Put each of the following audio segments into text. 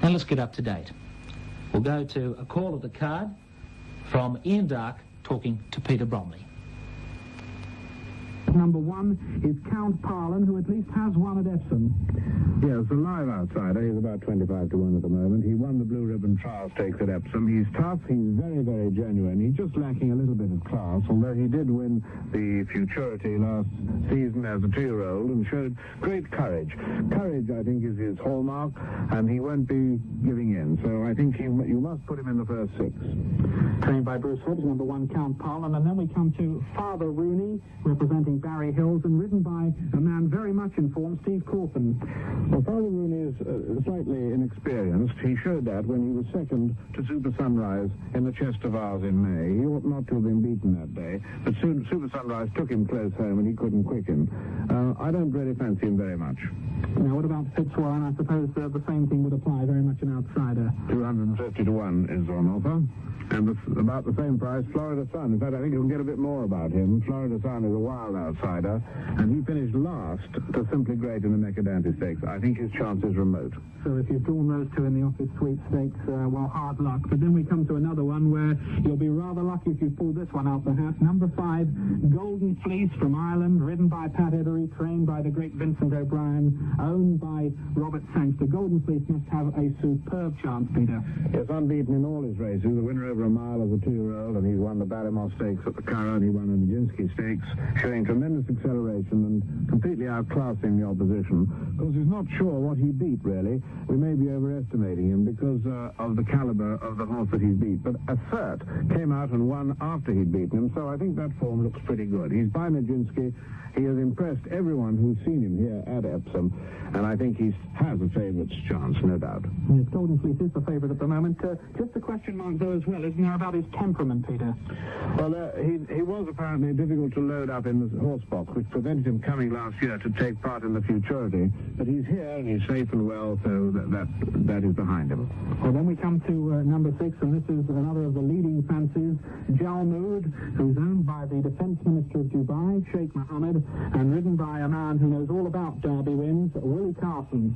Now let's get up to date. We'll go to a call of the card from Ian Darke talking to Peter Bromley. Number 1 is Count Parlin, who at least has won at Epsom. Yes, a live outsider. He's about 25 to 1 at the moment. He won the Blue Ribbon Trial Stakes at Epsom. He's tough. He's very, very genuine. He's just lacking a little bit of class, although he did win the Futurity last season as a 2-year-old and showed great courage. Courage, I think, is his hallmark, and he won't be giving in. So I think you must put him in the first 6. Trained by Bruce Hobbs, number 1, Count Parlin. And then we come to Father Rooney, representing Barry Hills, and ridden by a man very much in form, Steve Courtland. Well, Father Rooney is slightly inexperienced. He showed that when he was second to Super Sunrise in the Chester Vase in May. He ought not to have been beaten that day, but Super Sunrise took him close home and he couldn't quicken. I don't really fancy him very much. Now, what about Fitzwarren? I suppose the same thing would apply, very much an outsider. 250 to 1 is on offer. And about the same price, Florida Sun. In fact, I think you'll get a bit more about him. Florida Sun is a wild outsider, and he finished last to Simply Great in the Mercadante Stakes. I think his chance is remote. So if you've drawn those two in the Office Sweepstakes, well, hard luck. But then we come to another one where you'll be rather lucky if you pull this one out the hat. Number 5, Golden Fleece from Ireland, ridden by Pat Ebery, trained by the great Vincent O'Brien, owned by Robert Sangster. Golden Fleece must have a superb chance, Peter. Yes, unbeaten in all his races. The winner over a mile as a 2-year-old, and he's won the Barrymore Stakes at the Curragh, and he won the Nijinsky Stakes, showing tremendous acceleration and completely outclassing the opposition. Because he's not sure what he beat, really. We may be overestimating him because of the caliber of the horse that he's beat. But Assert came out and won after he'd beaten him, so I think that form looks pretty good. He's by Nijinsky. He has impressed everyone who's seen him here at Epsom, and I think he has a favourite's chance, no doubt. Yes, Golden Fleece is the favourite at the moment. Just a question mark, though, as well, isn't there, about his temperament, Peter? Well, he was apparently difficult to load up in the horse box, which prevented him coming last year to take part in the Futurity. But he's here, and he's safe and well, so that is behind him. Well, then we come to number 6, and this is another of the leading fancies, Jalmood, who's owned by the Defence Minister of Dubai, Sheikh Mohammed, and ridden by a man who knows all about Derby wins, Willie Carson.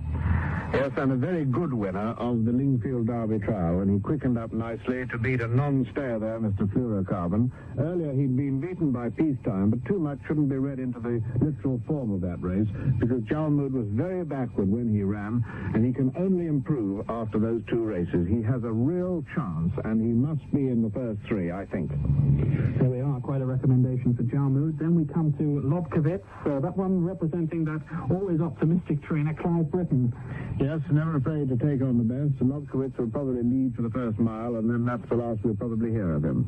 Yes, and a very good winner of the Lingfield Derby trial, and he quickened up nicely to beat a non-stayer there, Mr. Fluorocarbon. Earlier he'd been beaten by Peacetime, but too much shouldn't be read into the literal form of that race, because Jalmood was very backward when he ran, and he can only improve after those 2 races. He has a real chance, and he must be in the first 3, I think. There we are, quite a recommendation for Jalmood. Then we come to Lobkowitz, that one representing that always optimistic trainer, Clive Britton. Yes, never afraid to take on the best. Lobkowitz will probably lead for the first mile, and then that's the last we'll probably hear of him.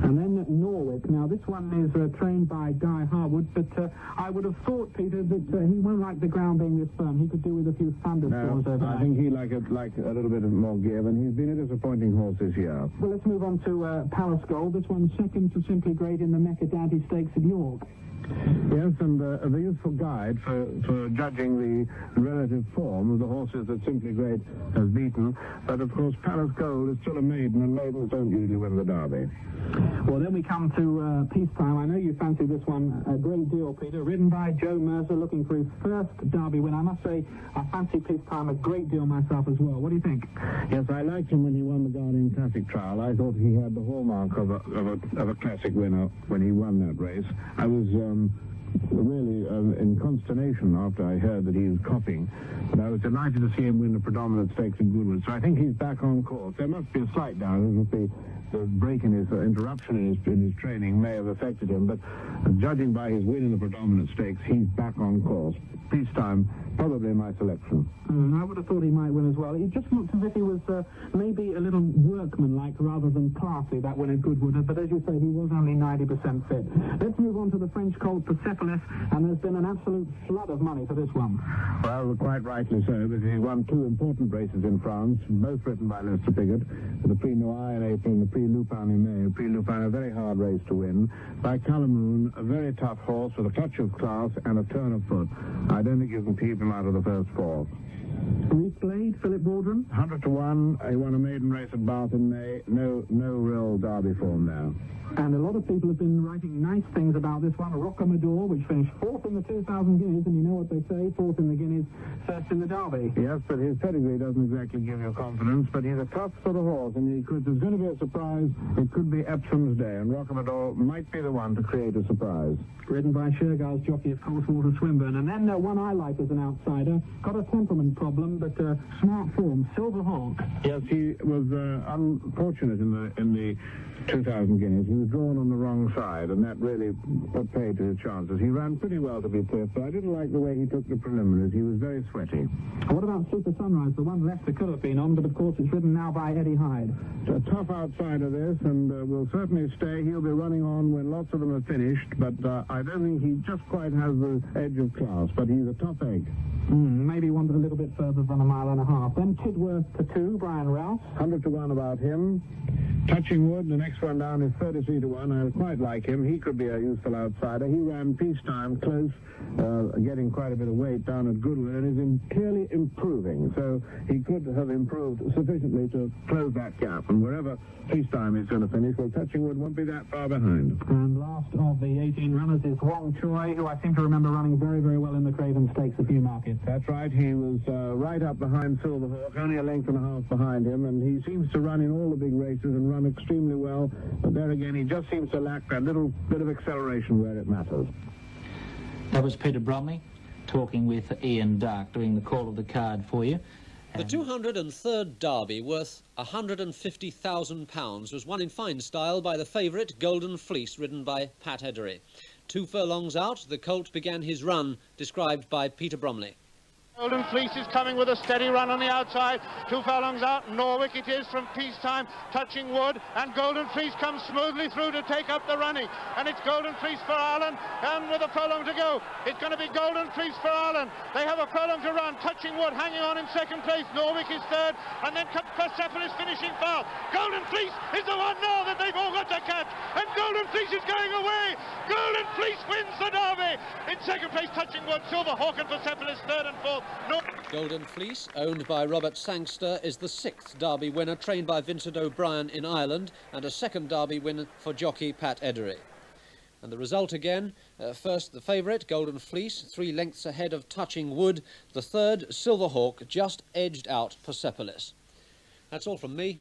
And then Norwich. Now, this one is trained by Guy Harwood, but I would have thought, Peter, that he won't like the ground being this firm. He could do with a few thunderstorms over there. I think he like a little bit of more give, and he's been a disappointing horse this year. Well, let's move on to Palace Gold. This one's second to Simply Great in the Mercadante Stakes at York. Yes, and the useful guide for judging the relative form of the horses that Simply Great has beaten. But, of course, Palace Gold is still a maiden, and maidens don't usually win the Derby. Well, then we come to Peacetime. I know you fancy this one a great deal, Peter. Ridden by Joe Mercer, looking for his first Derby win. I must say, I fancy Peacetime a great deal myself as well. What do you think? Yes, I liked him when he won the Guardian Classic trial. I thought he had the hallmark of a classic winner when he won that race. I was really in consternation after I heard that he was copying. But I was delighted to see him win the predominant stakes in Goodwood. So I think he's back on course. There must be a slight doubt. The break in his interruption in his training may have affected him, but judging by his win in the predominant stakes, he's back on course. Peacetime, probably my selection. I would have thought he might win as well. It just looked as if he was maybe a little workmanlike rather than classy, that win at Goodwood. But as you say, he was only 90% fit. Let's move on to the French colt Persepolis, and there's been an absolute flood of money for this one. Well, quite rightly so, because he won 2 important races in France, both written by Lester Piggott, the Prix Noir in April and the Prix Lupin in May. Prix Lupin, a very hard race to win. By Calamoon, a very tough horse with a touch of class and a turn of foot. I don't think you can keep him out of the first 4. Blade, Philip Waldron. 100 to 1. He won a maiden race at Bath in May. No real Derby form now. And a lot of people have been writing nice things about this one. Rockamador, which finished 4th in the 2,000 guineas, and you know what they say, 4th in the guineas, 1st in the Derby. Yes, but his pedigree doesn't exactly give you confidence, but he's a tough sort of horse, and if there's going to be a surprise, it could be Epsom's day, and Rockamador might be the one to create a surprise. Ridden by Shergar's jockey, of course, Walter Swinburne. And then one I like as an outsider, got a temperament problem, but smart form, Silver Hawk. Yes, he was unfortunate in the 2,000 guineas. He was drawn on the wrong side, and that really put paid to his chances. He ran pretty well to be fifth, but I didn't like the way he took the preliminaries. He was very sweaty. What about Super Sunrise, the one Leicester could have been on, but of course it's ridden now by Eddie Hyde. It's a tough outsider, this, and will certainly stay. He'll be running on when lots of them are finished, but I don't think he just quite has the edge of class, but he's a tough egg. Maybe wanted a little bit further than a mile and a half. Then Tidworth to 2, Brian Rouse. 100 to 1 about him. Touching Wood, the next one down is 33 to 1. I quite like him. He could be a useful outsider. He ran peacetime close, getting quite a bit of weight down at Goodwood, and is clearly improving. So he could have improved sufficiently to close that gap. And wherever peacetime is going to finish, well, Touching Wood won't be that far behind. And last of the 18 runners is Wong Choi, who I seem to remember running very, very well in the Craven Stakes a few markets. That's right. He was right up behind Silverhawk, only a length and a half behind him, and he seems to run in all the big races and run extremely well. But there again, he just seems to lack that little bit of acceleration where it matters. That was Peter Bromley talking with Ian Darke, doing the call of the card for you. The 203rd Derby, worth £150,000, was won in fine style by the favourite Golden Fleece, ridden by Pat Edery. 2 furlongs out, the colt began his run, described by Peter Bromley. Golden Fleece is coming with a steady run on the outside. 2 furlongs out, Norwich it is from peacetime, Touching Wood, and Golden Fleece comes smoothly through to take up the running. And it's Golden Fleece for Ireland, and with a furlong to go, it's going to be Golden Fleece for Ireland. They have a furlong to run. Touching Wood hanging on in 2nd place, Norwich is 3rd, and then Persepolis finishing fast. Golden Fleece is the one now that they've all got to catch, and Golden Fleece is going away. Golden Fleece wins the Derby. In 2nd place, Touching Wood, Silver Hawk and Persepolis 3rd and 4th. Golden Fleece, owned by Robert Sangster, is the 6th Derby winner, trained by Vincent O'Brien in Ireland, and a 2nd Derby winner for jockey Pat Edery. And the result again, first the favourite, Golden Fleece, 3 lengths ahead of Touching Wood. The 3rd, Silver Hawk, just edged out Persepolis. That's all from me.